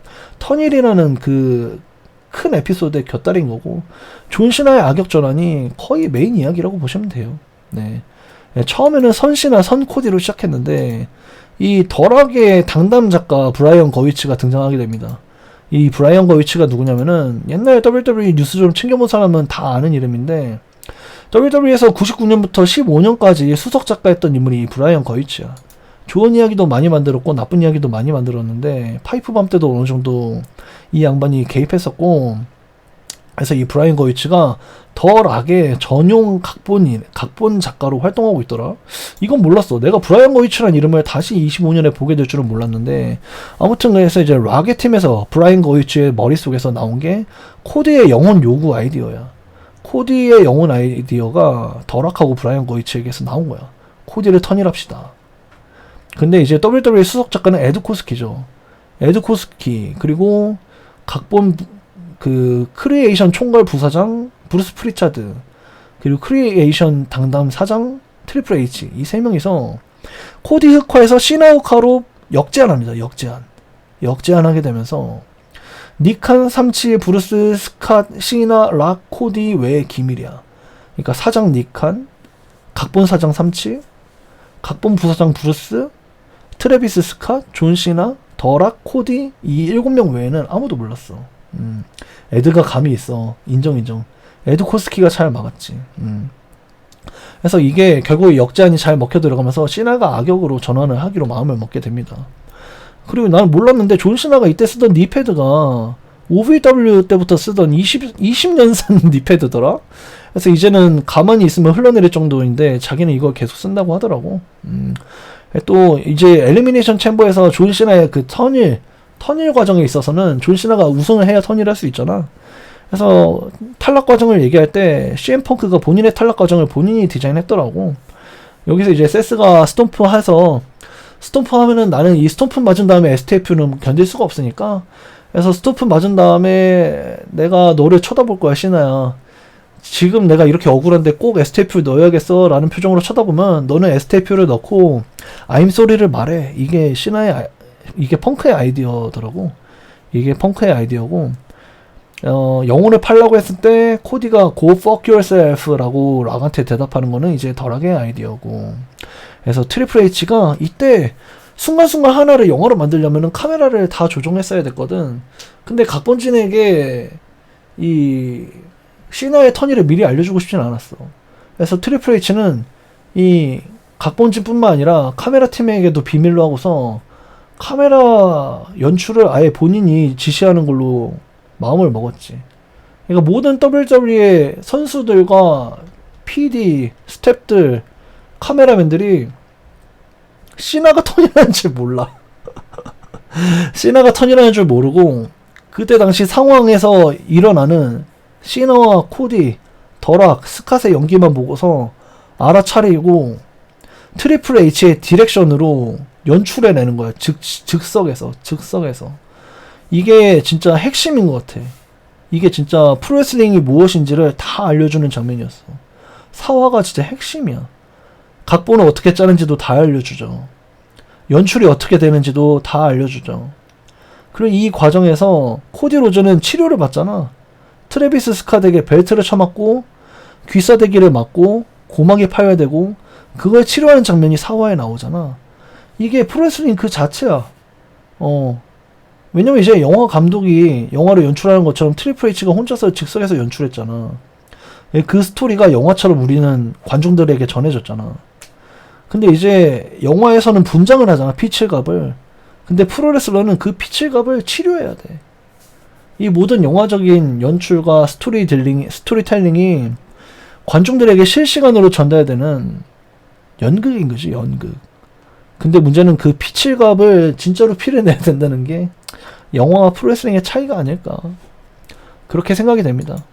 [SPEAKER 1] 턴일이라는 그 큰 에피소드의 곁다리인 거고, 존 시나의 악역 전환이 거의 메인 이야기라고 보시면 돼요. 네. 처음에는 선 시나 선 코디로 시작했는데 이 덜하게 당담 작가 브라이언 거위츠가 등장하게 됩니다. 이 브라이언 거위츠가 누구냐면은 옛날 WWE 뉴스 좀 챙겨본 사람은 다 아는 이름인데 WWE에서 99년부터 15년까지 수석 작가였던 인물이 이 브라이언 거위츠야. 좋은 이야기도 많이 만들었고 나쁜 이야기도 많이 만들었는데 파이프밤 때도 어느 정도 이 양반이 개입했었고, 그래서 이 브라이언 거위츠가 더 락의 전용 각본 작가로 활동하고 있더라. 이건 몰랐어. 내가 브라이언 거위츠라는 이름을 다시 25년에 보게 될 줄은 몰랐는데, 아무튼 그래서 이제 락의 팀에서 브라이언 거위츠의 머릿속에서 나온 게 코디의 영혼 요구 아이디어야. 코디의 영혼 아이디어가 더 락하고 브라이언 거위츠에게서 나온 거야. 코디를 턴일합시다. 근데 이제 WWE 수석 작가는 에드 코스키죠. 에드 코스키, 그리고 각본 그 크리에이션 총괄 부사장 브루스 프리차드, 그리고 크리에이션 당담 사장 트리플 H, 이 세 명이서 코디 흑화에서 시나 흑화로 역제안합니다. 역제안하게 되면서 니칸 삼치의 브루스, 스캇, 시나, 락, 코디 외의 기밀이야. 그러니까 사장 니칸, 각본 사장 삼치, 각본 부사장 브루스, 트래비스 스캇, 존 시나, 더락, 코디 이 7명 외에는 아무도 몰랐어. 에드가 감이 있어. 인정. 에드 코스키가 잘 막았지. 그래서 이게 결국 역제한이 잘 먹혀 들어가면서 시나가 악역으로 전환을 하기로 마음을 먹게 됩니다. 그리고 나는 몰랐는데 존 시나가 이때 쓰던 니패드가 OVW 때부터 쓰던 20년산 니패드더라? 그래서 이제는 가만히 있으면 흘러내릴 정도인데 자기는 이걸 계속 쓴다고 하더라고. 또 이제 엘리미네이션 챔버에서 존 시나의 그 턴일 과정에 있어서는 존 시나가 우승을 해야 턴일 할 수 있잖아. 그래서 탈락 과정을 얘기할 때 CM 펑크가 본인의 탈락 과정을 본인이 디자인했더라고. 여기서 이제 세스가 스톰프 해서 스톰프 하면은 나는 이 스톰프 맞은 다음에 STF는 견딜 수가 없으니까 그래서 스톰프 맞은 다음에 내가 너를 쳐다볼 거야 시나야. 지금 내가 이렇게 억울한데 꼭 STF를 넣어야겠어 라는 표정으로 쳐다보면 너는 STF를 넣고 I'm sorry를 말해. 이게 시나의 이게 펑크의 아이디어더라고. 이게 펑크의 아이디어고 영혼을 팔라고 했을 때 코디가 Go fuck yourself 라고 락한테 대답하는 거는 이제 덜하게 아이디어고. 그래서 트리플 H가 이때 순간순간 하나를 영화로 만들려면 카메라를 다 조정했어야 됐거든. 근데 각본진에게 이 시나의 턴이를 미리 알려주고 싶진 않았어. 그래서 트리플 H는 이 각본진뿐만 아니라 카메라 팀에게도 비밀로 하고서 카메라 연출을 아예 본인이 지시하는 걸로 마음을 먹었지. 그러니까 모든 WWE의 선수들과 PD, 스태프들, 카메라맨들이 시나가 턴이라는 줄 몰라. 시나가 턴이라는 줄 모르고 그때 당시 상황에서 일어나는 시나와 코디, 더락, 스캇의 연기만 보고서 알아차리고 트리플 H의 디렉션으로 연출해내는 거야. 즉석에서. 이게 진짜 핵심인 것 같아. 이게 진짜 프로레슬링이 무엇인지를 다 알려주는 장면이었어. 사화가 진짜 핵심이야. 각본을 어떻게 짜는지도 다 알려주죠. 연출이 어떻게 되는지도 다 알려주죠. 그리고 이 과정에서 코디 로즈는 치료를 받잖아. 트래비스 스캇에게 벨트를 쳐맞고 귀싸대기를 맞고 고막이 파열되고 그걸 치료하는 장면이 사화에 나오잖아. 이게 프로레슬링 그 자체야. 왜냐면 이제 영화 감독이 영화를 연출하는 것처럼 트리플 H가 혼자서 즉석에서 연출했잖아. 그 스토리가 영화처럼 우리는 관중들에게 전해졌잖아. 근데 이제 영화에서는 분장을 하잖아. 피칠갑을. 근데 프로레슬러는 그 피칠갑을 치료해야 돼. 이 모든 영화적인 연출과 스토리텔링이 관중들에게 실시간으로 전달되는 연극인 거지, 연극. 근데 문제는 그 피칠갑을 진짜로 피를 내야 된다는 게 영화와 프로레슬링의 차이가 아닐까. 그렇게 생각이 됩니다.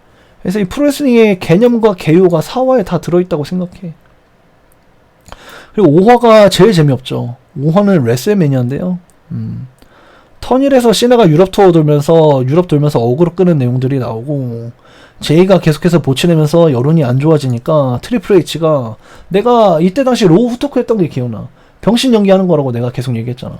[SPEAKER 1] 그래서 이 프로레슬링의 개념과 개요가 4화에 다 들어있다고 생각해. 그리고 5화가 제일 재미없죠. 5화는 레슬매니아인데요. 턴일에서 시나가 유럽 돌면서 어그로 끄는 내용들이 나오고 제이가 계속해서 보치내면서 여론이 안 좋아지니까 트리플 H가 내가 이때 당시 로우 후토크 했던 게 기억나. 병신 연기하는 거라고 내가 계속 얘기했잖아.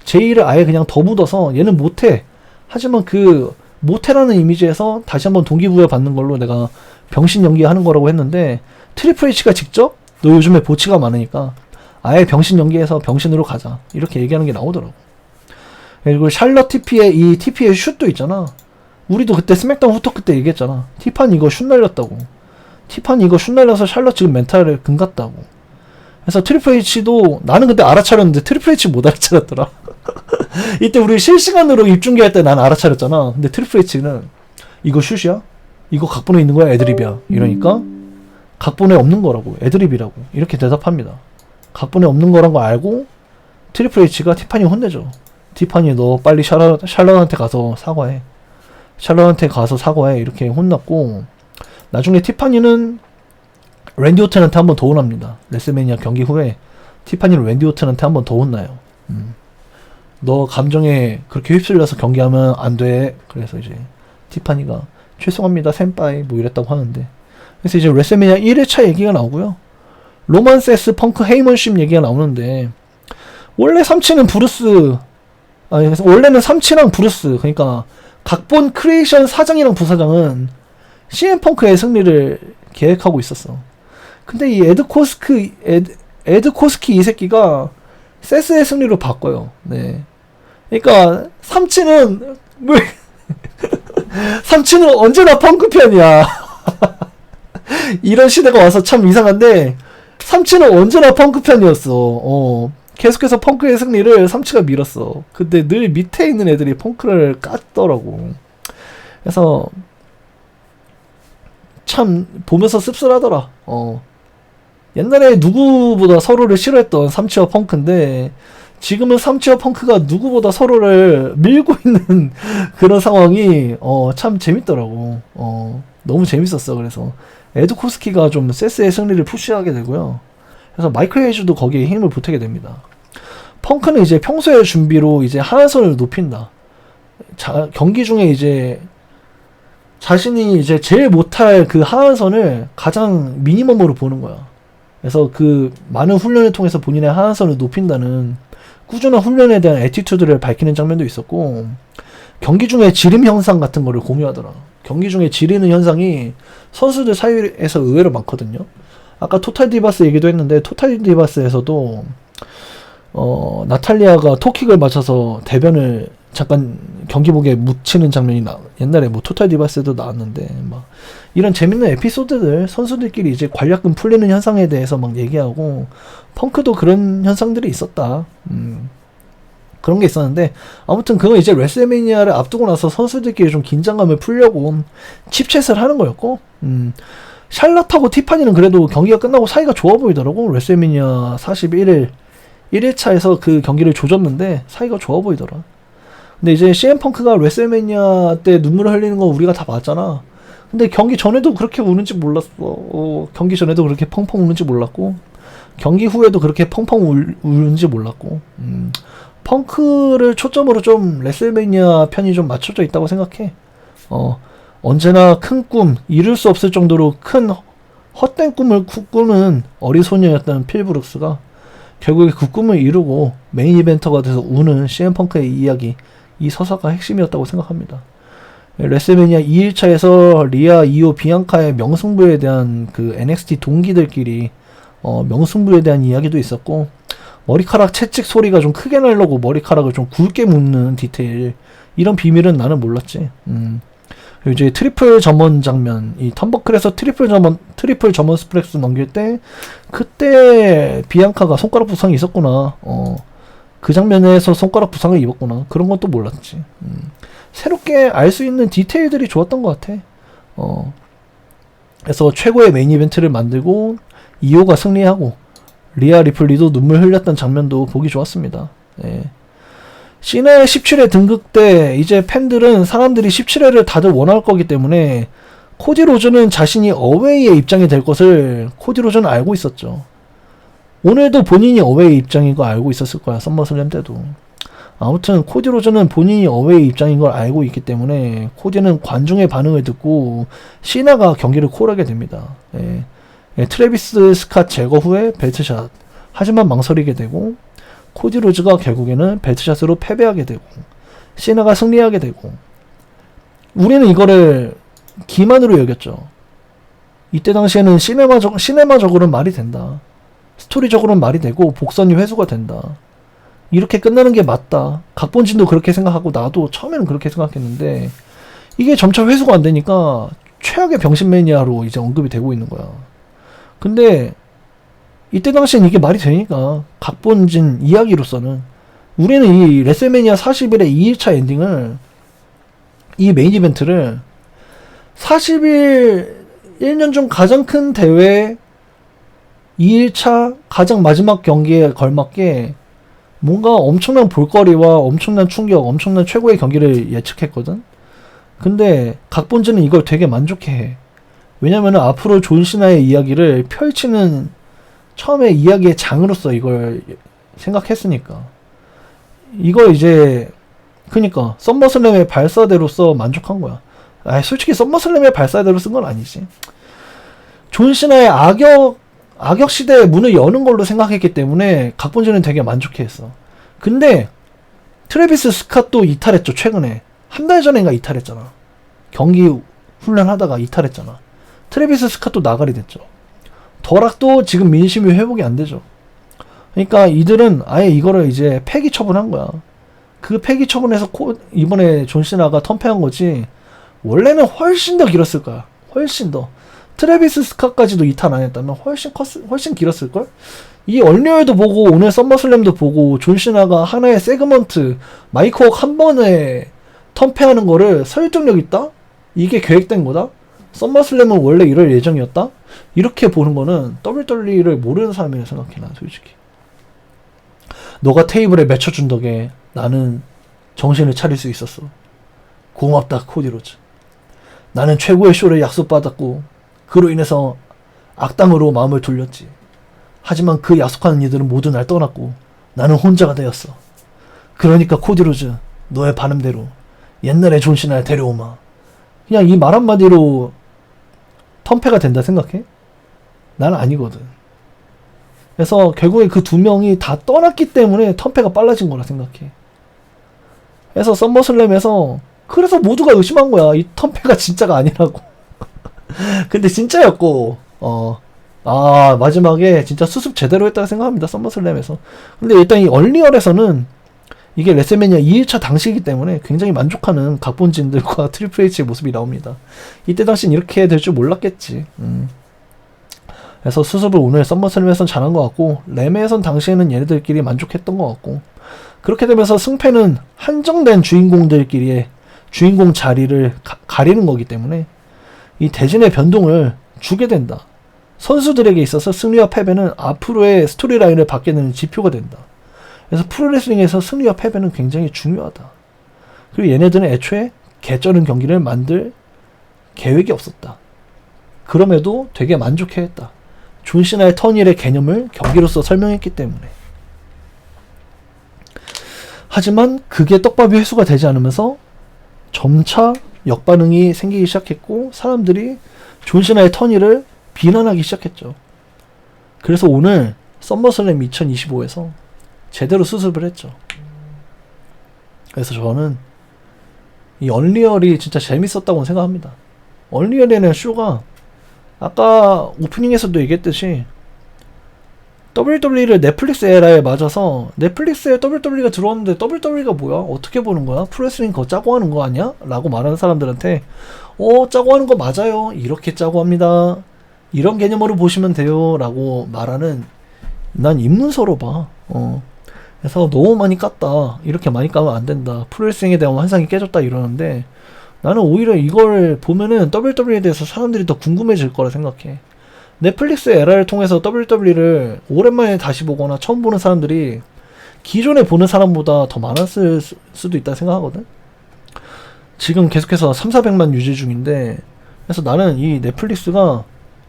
[SPEAKER 1] 제이를 아예 그냥 더 묻어서 얘는 못해. 하지만 그 못해라는 이미지에서 다시 한번 동기부여 받는 걸로 내가 병신 연기하는 거라고 했는데 트리플 H가 직접 너 요즘에 보치가 많으니까 아예 병신 연기해서 병신으로 가자. 이렇게 얘기하는 게 나오더라고. 그리고 샬럿 TP의 슛도 있잖아. 우리도 그때 스맥다운 후토크 때 얘기했잖아. 티파니 이거 슛 날렸다고. 티파니 이거 슛 날려서 샬럿 지금 멘탈을 금갔다고. 그래서 트리플 H도 나는 그때 알아차렸는데 트리플 H 못 알아차렸더라. 이때 우리 실시간으로 입중계할 때 난 알아차렸잖아. 근데 트리플 H는 이거 슛이야? 이거 각본에 있는 거야? 애드립이야. 이러니까 각본에 없는 거라고. 애드립이라고. 이렇게 대답합니다. 각본에 없는 거란 거 알고 트리플 H가 티파니 혼내죠. 티파니 너 빨리 샬럿한테 가서 사과해. 샬럿한테 가서 사과해. 이렇게 혼났고 나중에 티파니는 랜디 오튼한테 한 번 더 혼납니다. 레슬매니아 경기 후에 티파니는 랜디 오튼한테 한 번 더 혼나요. 너 감정에 그렇게 휩쓸려서 경기하면 안 돼. 그래서 이제 티파니가 죄송합니다 센파이 뭐 이랬다고 하는데 그래서 이제 레슬매니아 1회차 얘기가 나오고요. 로만 세스 펑크 헤이먼십 얘기가 나오는데 원래 삼치는 브루스 원래는 삼치랑 브루스 그러니까 각본 크리에이션 사장이랑 부사장은 CM 펑크의 승리를 계획하고 있었어. 근데 이 에드 코스키 이 새끼가 세스의 승리로 바꿔요. 네. 그러니까 삼치는 왜 삼치는 언제나 펑크 편이야. 이런 시대가 와서 참 이상한데 삼치는 언제나 펑크 편이었어. 계속해서 펑크의 승리를 삼치가 밀었어. 근데 늘 밑에 있는 애들이 펑크를 깠더라고. 그래서 참 보면서 씁쓸하더라. 옛날에 누구보다 서로를 싫어했던 삼치와 펑크인데 지금은 삼치와 펑크가 누구보다 서로를 밀고 있는 그런 상황이 참 재밌더라고. 너무 재밌었어. 그래서 에드 코스키가 좀 세스의 승리를 푸시하게 되고요. 그래서 마이클 헤이즈도 거기에 힘을 보태게 됩니다. 펑크는 이제 평소의 준비로 이제 하한선을 높인다. 경기 중에 이제 자신이 이제 제일 못할 그 하한선을 가장 미니멈으로 보는 거야. 그래서 그 많은 훈련을 통해서 본인의 하한선을 높인다는 꾸준한 훈련에 대한 애티튜드를 밝히는 장면도 있었고, 경기 중에 지림 현상 같은 거를 공유하더라. 경기 중에 지리는 현상이 선수들 사이에서 의외로 많거든요. 아까 토탈 디바스 얘기도 했는데 토탈 디바스에서도 나탈리아가 토킥을 맞춰서 대변을 잠깐 경기복에 묻히는 장면이 옛날에 뭐 토탈 디바스에도 나왔는데, 막 이런 재밌는 에피소드들, 선수들끼리 이제 관략근 풀리는 현상에 대해서 막 얘기하고, 펑크도 그런 현상들이 있었다. 그런 게 있었는데, 아무튼 그건 이제 레슬매니아를 앞두고 나서 선수들끼리 좀 긴장감을 풀려고 칩챗을 하는 거였고, 샬럿하고 티파니는 그래도 경기가 끝나고 사이가 좋아 보이더라고. 레슬매니아 41일 1일차에서 그 경기를 조졌는데 사이가 좋아 보이더라. 근데 이제 CM 펑크가 레슬매니아 때 눈물을 흘리는 거 우리가 다 봤잖아. 근데 경기 전에도 그렇게 우는지 몰랐어. 경기 전에도 그렇게 펑펑 우는지 몰랐고, 경기 후에도 그렇게 펑펑 우는지 몰랐고, 펑크를 초점으로 좀 레슬매니아 편이 좀 맞춰져 있다고 생각해. 언제나 큰 꿈, 이룰 수 없을 정도로 큰 헛된 꿈을 꾸는 어리소녀였던 필 브룩스가 결국에 그 꿈을 이루고 메인 이벤터가 돼서 우는 CM 펑크의 이야기, 이 서사가 핵심이었다고 생각합니다. 레슬매니아 2일차에서 리아, 이오, 비앙카의 명승부에 대한 그 NXT 동기들끼리 명승부에 대한 이야기도 있었고, 머리카락 채찍 소리가 좀 크게 나려고 머리카락을 좀 굵게 묶는 디테일, 이런 비밀은 나는 몰랐지. 그리고 이제 트리플 점원 장면, 이 턴버클에서 트리플 점원 스프렉스 넘길 때 그때 비앙카가 손가락 부상이 있었구나. 그 장면에서 손가락 부상을 입었구나. 그런 건 또 몰랐지. 새롭게 알 수 있는 디테일들이 좋았던 것 같아. 그래서 최고의 메인 이벤트를 만들고 이오가 승리하고 리아 리플리도 눈물 흘렸던 장면도 보기 좋았습니다. 예. 시내 17회 등극 때 이제 팬들은 사람들이 17회를 다들 원할 거기 때문에 코디 로즈는 자신이 어웨이의 입장이 될 것을 코디 로즈는 알고 있었죠. 오늘도 본인이 어웨이 입장인 거 알고 있었을 거야. 썸머슬램 때도. 아무튼 코디 로즈는 본인이 어웨이 입장인 걸 알고 있기 때문에 코디는 관중의 반응을 듣고 시나가 경기를 콜하게 됩니다. 예. 예, 트래비스 스캇 제거 후에 벨트샷. 하지만 망설이게 되고 코디 로즈가 결국에는 벨트샷으로 패배하게 되고 시나가 승리하게 되고, 우리는 이거를 기만으로 여겼죠. 이때 당시에는 시네마적으로는 말이 된다. 스토리적으로는 말이 되고 복선이 회수가 된다. 이렇게 끝나는 게 맞다. 각본진도 그렇게 생각하고 나도 처음에는 그렇게 생각했는데 이게 점차 회수가 안 되니까 최악의 병신 매니아로 이제 언급이 되고 있는 거야. 근데 이때 당시엔 이게 말이 되니까 각본진 이야기로서는 우리는 이 레슬매니아 41의 2일차 엔딩을, 이 메인 이벤트를 40일 1년 중 가장 큰 대회 2일차 가장 마지막 경기에 걸맞게 뭔가 엄청난 볼거리와 엄청난 충격, 엄청난 최고의 경기를 예측했거든. 근데 각본진은 이걸 되게 만족해. 왜냐면은 앞으로 존 시나의 이야기를 펼치는 처음에 이야기의 장으로서 이걸 생각했으니까. 이거 이제 그니까 썸머슬램의 발사대로서 만족한 거야. 솔직히 썸머슬램의 발사대로 쓴 건 아니지. 존 시나의 악역 시대의 문을 여는 걸로 생각했기 때문에 각본진은 되게 만족해했어. 근데 트래비스 스캇도 이탈했죠. 최근에 한 달 전인가 이탈했잖아. 경기 훈련하다가 이탈했잖아. 트래비스 스캇도 나가리 됐죠. 더락도 지금 민심이 회복이 안 되죠. 그러니까 이들은 아예 이거를 이제 폐기 처분한 거야. 그 폐기 처분해서 이번에 존시나가 턴패한 거지. 원래는 훨씬 더 길었을 거야. 훨씬 더. 트래비스 스캇까지도 이탈 안 했다면 훨씬 길었을걸? 이 얼리얼도 보고 오늘 썸머슬램도 보고 존시나가 하나의 세그먼트 마이크웍 한 번에 턴패하는 거를 설득력 있다? 이게 계획된 거다? 썸머슬램은 원래 이럴 예정이었다? 이렇게 보는 거는 WWE를 모르는 사람이라 생각해. 난 솔직히 너가 테이블에 맺혀준 덕에 나는 정신을 차릴 수 있었어. 고맙다 코디 로즈. 나는 최고의 쇼를 약속받았고 그로 인해서 악당으로 마음을 돌렸지. 하지만 그 약속하는 이들은 모두 날 떠났고 나는 혼자가 되었어. 그러니까 코디 로즈, 너의 바람대로 옛날의 존시나를 데려오마. 그냥 이 말 한마디로 턴패가 된다 생각해? 난 아니거든. 그래서 결국에 그 두 명이 다 떠났기 때문에 턴패가 빨라진 거라 생각해. 그래서 썸머슬램에서 그래서 모두가 의심한 거야. 이 턴패가 진짜가 아니라고. 근데 진짜였고 마지막에 진짜 수습 제대로 했다고 생각합니다. 썸머슬램에서. 근데 일단 이 얼리얼에서는 이게 레슬매니아 2일차 당시이기 때문에 굉장히 만족하는 각본진들과 트리플 H의 모습이 나옵니다. 이때 당시엔 이렇게 될 줄 몰랐겠지. 그래서 수습을 오늘 썸머슬램에선 잘한 것 같고 램에선 당시에는 얘네들끼리 만족했던 것 같고 그렇게 되면서 승패는 한정된 주인공들끼리의 주인공 자리를 가리는 거기 때문에 이 대진의 변동을 주게 된다. 선수들에게 있어서 승리와 패배는 앞으로의 스토리라인을 받게 되는 지표가 된다. 그래서 프로레슬링에서 승리와 패배는 굉장히 중요하다. 그리고 얘네들은 애초에 개쩌는 경기를 만들 계획이 없었다. 그럼에도 되게 만족해했다. 존시나의 턴일의 개념을 경기로서 설명했기 때문에. 하지만 그게 떡밥이 회수가 되지 않으면서 점차 역반응이 생기기 시작했고 사람들이 존시나의 턴일을 비난하기 시작했죠. 그래서 오늘 썸머슬램 2025에서 제대로 수습을 했죠. 그래서 저는 이 얼리얼이 진짜 재밌었다고 생각합니다. 얼리얼에는 쇼가 아까 오프닝에서도 얘기했듯이 WWE를 넷플릭스 에라에 맞아서 넷플릭스에 WWE가 들어왔는데 WWE가 뭐야? 어떻게 보는 거야? 프로레슬링 그거 짜고 하는 거 아니야? 라고 말하는 사람들한테 짜고 하는 거 맞아요. 이렇게 짜고 합니다. 이런 개념으로 보시면 돼요. 라고 말하는 난 입문서로 봐. 그래서 너무 많이 깠다. 이렇게 많이 까면 안 된다. 프로레슬링에 대한 환상이 깨졌다 이러는데 나는 오히려 이걸 보면은 WWE에 대해서 사람들이 더 궁금해질 거라 생각해. 넷플릭스 에라를 통해서 WWE를 오랜만에 다시 보거나 처음 보는 사람들이 기존에 보는 사람보다 더 많았을 수도 있다 생각하거든. 지금 계속해서 3,400만 유지 중인데 그래서 나는 이 넷플릭스가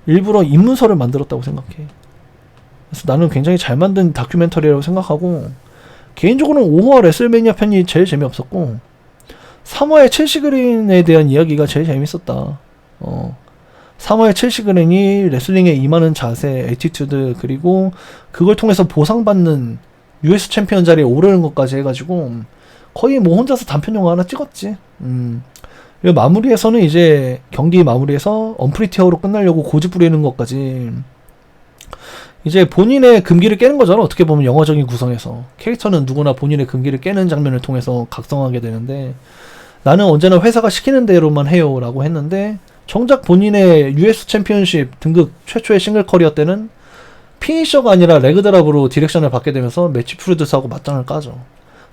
[SPEAKER 1] 일부러 입문서를 만들었다고 생각해. 그래서 나는 굉장히 잘 만든 다큐멘터리라고 생각하고 개인적으로는 5화 레슬매니아 편이 제일 재미없었고 3화의 첼시 그린에 대한 이야기가 제일 재밌었다. 3화의 첼시 그린이 레슬링에 임하는 자세, 애티튜드 그리고 그걸 통해서 보상받는 US 챔피언 자리에 오르는 것까지 해가지고 거의 뭐 혼자서 단편 영화 하나 찍었지. 마무리에서는 이제 경기 마무리에서 언프리티어로 끝나려고 고집 부리는 것까지 이제 본인의 금기를 깨는 거잖아. 어떻게 보면 영화적인 구성에서 캐릭터는 누구나 본인의 금기를 깨는 장면을 통해서 각성하게 되는데 나는 언제나 회사가 시키는 대로만 해요 라고 했는데 정작 본인의 US 챔피언십 등급 최초의 싱글 커리어 때는 피니셔가 아니라 레그드랍으로 디렉션을 받게 되면서 매치 프루드스하고 맞짱을 까죠.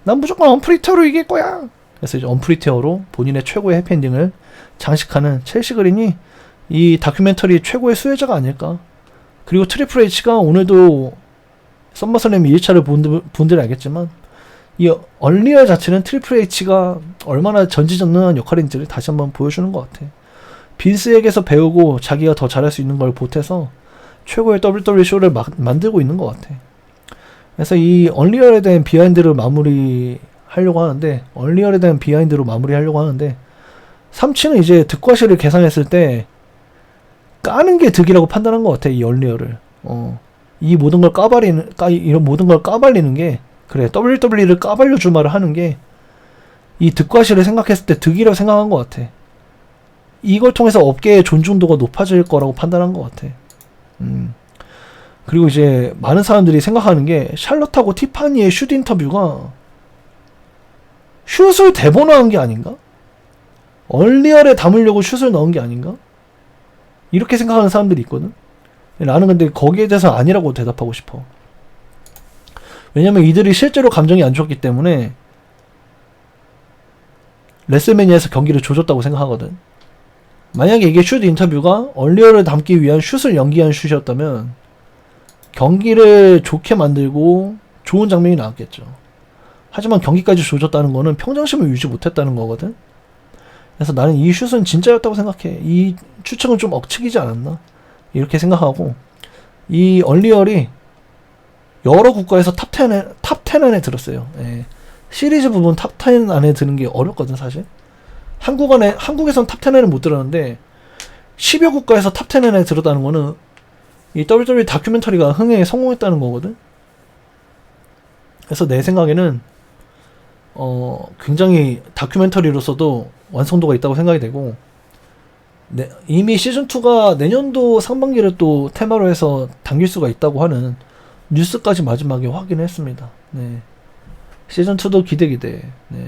[SPEAKER 1] 난 무조건 언프리티어로 이길 거야. 그래서 이제 언프리티어로 본인의 최고의 해피엔딩을 장식하는 첼시 그린이 이 다큐멘터리 최고의 수혜자가 아닐까. 그리고 트리플 H가 오늘도 썸머슬램 2일차를 본 분들이 알겠지만 이 얼리얼 자체는 트리플 H가 얼마나 전지전능한 역할인지를 다시 한번 보여주는 것 같아. 빈스에게서 배우고 자기가 더 잘할 수 있는 걸 보태서 최고의 WWE 쇼를 만들고 있는 것 같아. 그래서 이 얼리얼에 대한 비하인드로 마무리하려고 하는데 삼치는 이제 득과실을 계산했을 때 까는 게 득이라고 판단한 것 같아. 이 얼리얼을 이 모든 걸 이런 모든 걸 까발리는 게 그래 WWE를 까발려 주마를 하는 게 이 득과실을 생각했을 때 득이라고 생각한 것 같아. 이걸 통해서 업계의 존중도가 높아질 거라고 판단한 것 같아. 그리고 이제 많은 사람들이 생각하는 게 샬럿하고 티파니의 슛 인터뷰가 슛을 대본화한 게 아닌가? 얼리얼에 담으려고 슛을 넣은 게 아닌가? 이렇게 생각하는 사람들이 있거든. 나는 근데 거기에 대해서 아니라고 대답하고 싶어. 왜냐면 이들이 실제로 감정이 안 좋았기 때문에 레슬매니아에서 경기를 조졌다고 생각하거든. 만약에 이게 슛 인터뷰가 얼리얼을 담기 위한 슛을 연기한 슛이었다면 경기를 좋게 만들고 좋은 장면이 나왔겠죠. 하지만 경기까지 조졌다는 거는 평정심을 유지 못했다는 거거든. 그래서 나는 이 슛은 진짜였다고 생각해. 이 추측은 좀 억측이지 않았나? 이렇게 생각하고, 이 얼리얼이 여러 국가에서 탑10 안에 들었어요. 예. 시리즈 부분 탑10 안에 드는 게 어렵거든, 사실. 한국에선 탑10 안에 못 들었는데, 10여 국가에서 탑10 안에 들었다는 거는, 이 WWE 다큐멘터리가 흥행에 성공했다는 거거든? 그래서 내 생각에는, 굉장히 다큐멘터리로서도 완성도가 있다고 생각이 되고, 이미 시즌2가 내년도 상반기를 또 테마로 해서 당길 수가 있다고 하는 뉴스까지 마지막에 확인했습니다. 네. 시즌2도 기대. 네.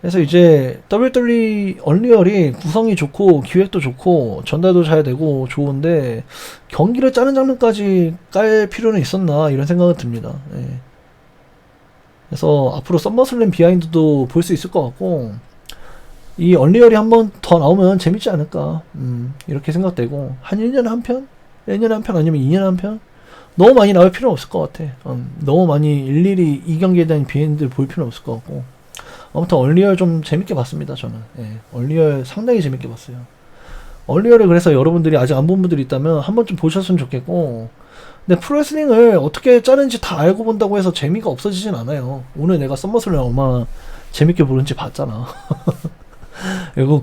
[SPEAKER 1] 그래서 이제 WWE 얼리얼이 구성이 좋고 기획도 좋고 전달도 잘 되고 좋은데 경기를 짜는 장면까지 깔 필요는 있었나 이런 생각은 듭니다. 네. 그래서 앞으로 썸머슬램 비하인드도 볼 수 있을 것 같고 이 얼리얼이 한 번 더 나오면 재밌지 않을까 이렇게 생각되고 한 1년에 한 편? 1년에 한 편 아니면 2년에 한 편? 너무 많이 나올 필요는 없을 것 같아. 너무 많이 일일이 이 경기에 대한 비하인드를 볼 필요는 없을 것 같고 아무튼 얼리얼 좀 재밌게 봤습니다. 저는 얼리얼 상당히 재밌게 봤어요. 얼리얼을 그래서 여러분들이 아직 안 본 분들이 있다면 한 번쯤 보셨으면 좋겠고 근데 프로레슬링을 어떻게 짜는지 다 알고 본다고 해서 재미가 없어지진 않아요. 오늘 내가 썸머슬램 얼마나 재밌게 보는지 봤잖아. 그리고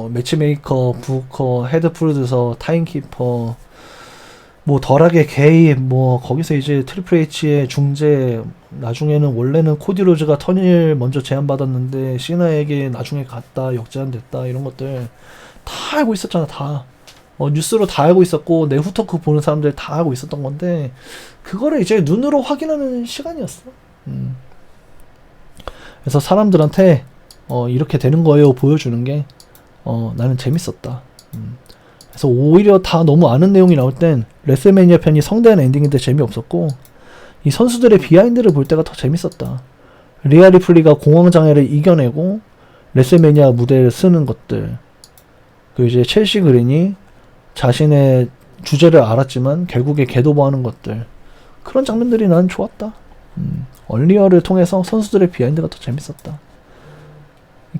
[SPEAKER 1] 매치메이커, 부커, 헤드 프로듀서, 타임키퍼 덜하게 개입 거기서 이제 트리플 H의 중재 나중에는 원래는 코디 로즈가 턴일 먼저 제안받았는데 시나에게 나중에 갔다 역제안됐다 이런 것들 다 알고 있었잖아. 다 뉴스로 다 알고 있었고 내후 토크 보는 사람들 다 알고 있었던 건데 그거를 이제 눈으로 확인하는 시간이었어. 그래서 사람들한테 이렇게 되는 거예요 보여주는 게 나는 재밌었다. 그래서 오히려 다 너무 아는 내용이 나올 땐 레슬매니아 편이 성대한 엔딩인데 재미없었고 이 선수들의 비하인드를 볼 때가 더 재밌었다. 리아 리플리가 공황장애를 이겨내고 레슬매니아 무대를 쓰는 것들 그리고 이제 첼시 그린이 자신의 주제를 알았지만 결국에 개도보하는 것들 그런 장면들이 난 좋았다. 얼리얼을 통해서 선수들의 비하인드가 더 재밌었다.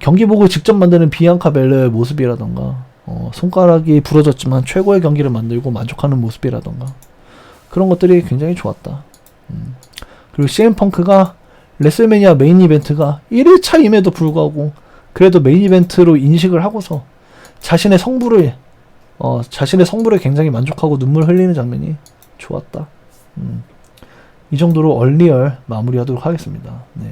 [SPEAKER 1] 경기복을 직접 만드는 비앙카 벨러의 모습이라던가 손가락이 부러졌지만 최고의 경기를 만들고 만족하는 모습이라던가 그런 것들이 굉장히 좋았다. 그리고 CM 펑크가 레슬매니아 메인 이벤트가 1일차임에도 불구하고 그래도 메인 이벤트로 인식을 하고서 자신의 성부를 굉장히 만족하고 눈물 흘리는 장면이 좋았다. 이 정도로 얼리얼 마무리하도록 하겠습니다. 네.